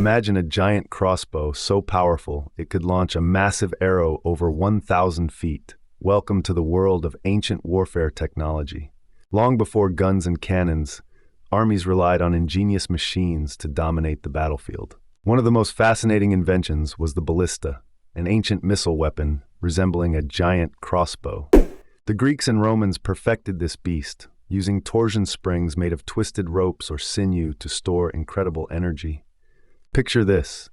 Imagine a giant crossbow so powerful it could launch a massive arrow over 1,000 feet. Welcome to the world of ancient warfare technology. Long before guns and cannons, armies relied on ingenious machines to dominate the battlefield. One of the most fascinating inventions was the ballista, an ancient missile weapon resembling a giant crossbow. The Greeks and Romans perfected this beast, using torsion springs made of twisted ropes or sinew to store incredible energy. Picture this: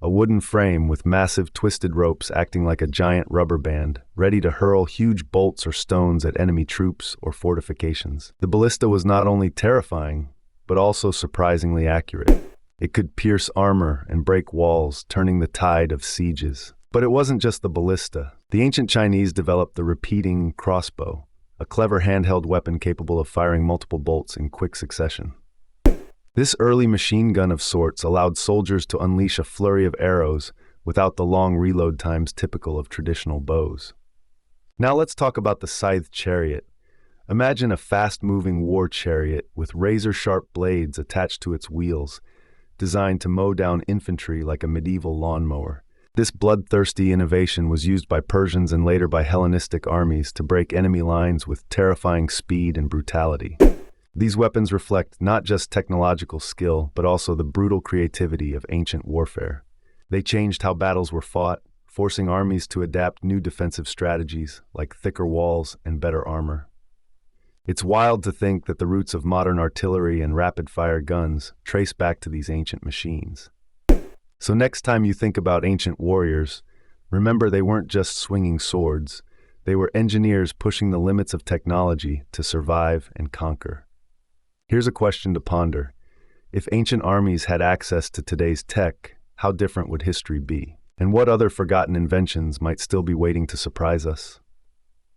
a wooden frame with massive twisted ropes acting like a giant rubber band, ready to hurl huge bolts or stones at enemy troops or fortifications. The ballista was not only terrifying, but also surprisingly accurate. It could pierce armor and break walls, turning the tide of sieges. But it wasn't just the ballista. The ancient Chinese developed the repeating crossbow, a clever handheld weapon capable of firing multiple bolts in quick succession. This early machine gun of sorts allowed soldiers to unleash a flurry of arrows without the long reload times typical of traditional bows. Now let's talk about the scythed chariot. Imagine a fast-moving war chariot with razor-sharp blades attached to its wheels, designed to mow down infantry like a medieval lawnmower. This bloodthirsty innovation was used by Persians and later by Hellenistic armies to break enemy lines with terrifying speed and brutality. These weapons reflect not just technological skill, but also the brutal creativity of ancient warfare. They changed how battles were fought, forcing armies to adapt new defensive strategies like thicker walls and better armor. It's wild to think that the roots of modern artillery and rapid-fire guns trace back to these ancient machines. So next time you think about ancient warriors, remember they weren't just swinging swords. They were engineers pushing the limits of technology to survive and conquer. Here's a question to ponder. If ancient armies had access to today's tech, how different would history be? And what other forgotten inventions might still be waiting to surprise us?